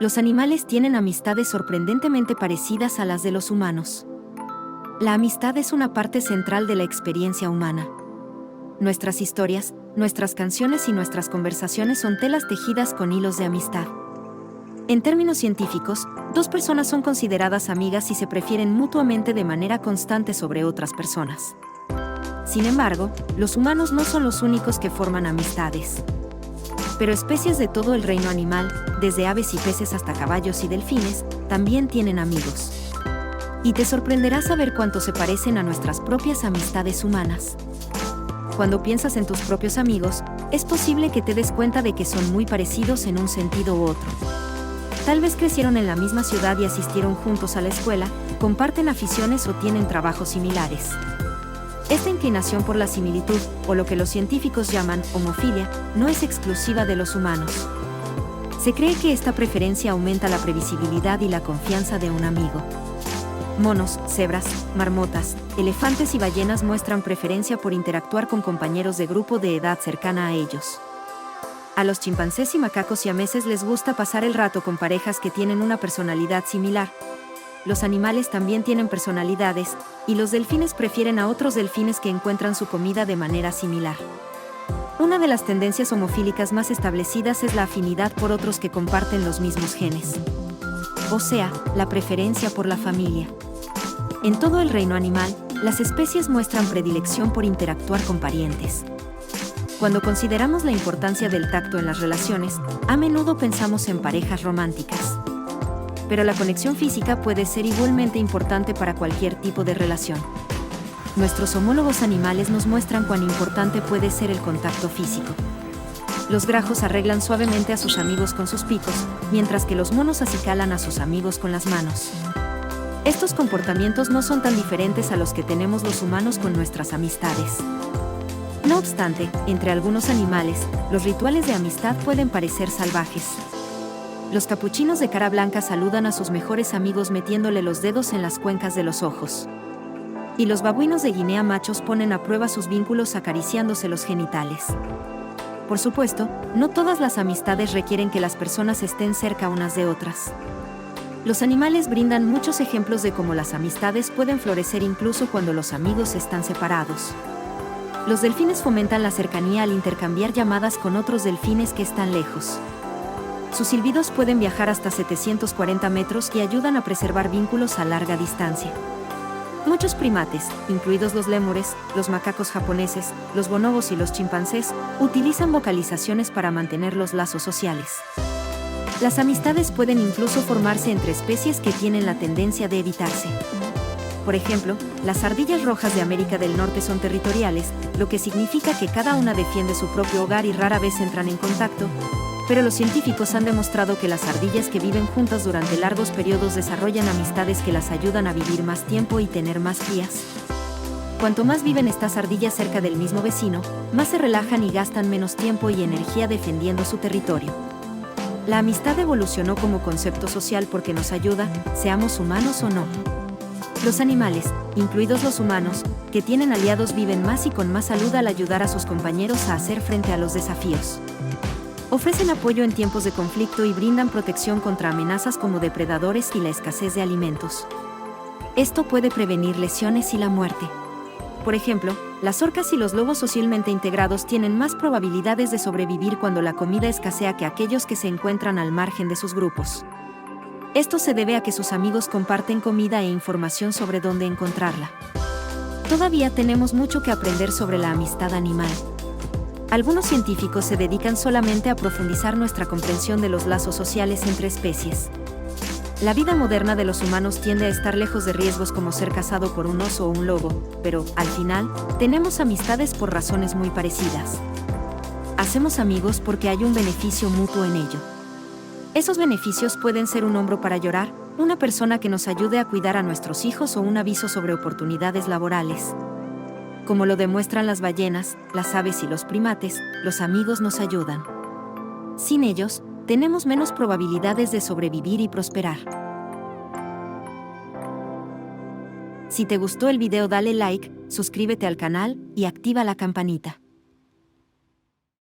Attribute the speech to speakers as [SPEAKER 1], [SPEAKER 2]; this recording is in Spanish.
[SPEAKER 1] Los animales tienen amistades sorprendentemente parecidas a las de los humanos. La amistad es una parte central de la experiencia humana. Nuestras historias, nuestras canciones y nuestras conversaciones son telas tejidas con hilos de amistad. En términos científicos, dos personas son consideradas amigas si se prefieren mutuamente de manera constante sobre otras personas. Sin embargo, los humanos no son los únicos que forman amistades. Pero especies de todo el reino animal, desde aves y peces hasta caballos y delfines, también tienen amigos. Y te sorprenderá saber cuánto se parecen a nuestras propias amistades humanas. Cuando piensas en tus propios amigos, es posible que te des cuenta de que son muy parecidos en un sentido u otro. Tal vez crecieron en la misma ciudad y asistieron juntos a la escuela, comparten aficiones o tienen trabajos similares. Esta inclinación por la similitud, o lo que los científicos llaman homofilia, no es exclusiva de los humanos. Se cree que esta preferencia aumenta la previsibilidad y la confianza de un amigo. Monos, cebras, marmotas, elefantes y ballenas muestran preferencia por interactuar con compañeros de grupo de edad cercana a ellos. A los chimpancés y macacos siameses les gusta pasar el rato con parejas que tienen una personalidad similar. Los animales también tienen personalidades, y los delfines prefieren a otros delfines que encuentran su comida de manera similar. Una de las tendencias homofílicas más establecidas es la afinidad por otros que comparten los mismos genes. O sea, la preferencia por la familia. En todo el reino animal, las especies muestran predilección por interactuar con parientes. Cuando consideramos la importancia del tacto en las relaciones, a menudo pensamos en parejas románticas. Pero la conexión física puede ser igualmente importante para cualquier tipo de relación. Nuestros homólogos animales nos muestran cuán importante puede ser el contacto físico. Los grajos arreglan suavemente a sus amigos con sus picos, mientras que los monos acicalan a sus amigos con las manos. Estos comportamientos no son tan diferentes a los que tenemos los humanos con nuestras amistades. No obstante, entre algunos animales, los rituales de amistad pueden parecer salvajes. Los capuchinos de cara blanca saludan a sus mejores amigos metiéndole los dedos en las cuencas de los ojos. Y los babuinos de Guinea machos ponen a prueba sus vínculos acariciándose los genitales. Por supuesto, no todas las amistades requieren que las personas estén cerca unas de otras. Los animales brindan muchos ejemplos de cómo las amistades pueden florecer incluso cuando los amigos están separados. Los delfines fomentan la cercanía al intercambiar llamadas con otros delfines que están lejos. Sus silbidos pueden viajar hasta 740 metros y ayudan a preservar vínculos a larga distancia. Muchos primates, incluidos los lémures, los macacos japoneses, los bonobos y los chimpancés, utilizan vocalizaciones para mantener los lazos sociales. Las amistades pueden incluso formarse entre especies que tienen la tendencia de evitarse. Por ejemplo, las ardillas rojas de América del Norte son territoriales, lo que significa que cada una defiende su propio hogar y rara vez entran en contacto, pero los científicos han demostrado que las ardillas que viven juntas durante largos periodos desarrollan amistades que las ayudan a vivir más tiempo y tener más crías. Cuanto más viven estas ardillas cerca del mismo vecino, más se relajan y gastan menos tiempo y energía defendiendo su territorio. La amistad evolucionó como concepto social porque nos ayuda, seamos humanos o no. Los animales, incluidos los humanos, que tienen aliados viven más y con más salud al ayudar a sus compañeros a hacer frente a los desafíos. Ofrecen apoyo en tiempos de conflicto y brindan protección contra amenazas como depredadores y la escasez de alimentos. Esto puede prevenir lesiones y la muerte. Por ejemplo, las orcas y los lobos socialmente integrados tienen más probabilidades de sobrevivir cuando la comida escasea que aquellos que se encuentran al margen de sus grupos. Esto se debe a que sus amigos comparten comida e información sobre dónde encontrarla. Todavía tenemos mucho que aprender sobre la amistad animal. Algunos científicos se dedican solamente a profundizar nuestra comprensión de los lazos sociales entre especies. La vida moderna de los humanos tiende a estar lejos de riesgos como ser cazado por un oso o un lobo, pero, al final, tenemos amistades por razones muy parecidas. Hacemos amigos porque hay un beneficio mutuo en ello. Esos beneficios pueden ser un hombro para llorar, una persona que nos ayude a cuidar a nuestros hijos o un aviso sobre oportunidades laborales. Como lo demuestran las ballenas, las aves y los primates, los amigos nos ayudan. Sin ellos, tenemos menos probabilidades de sobrevivir y prosperar. Si te gustó el video dale like, suscríbete al canal y activa la campanita.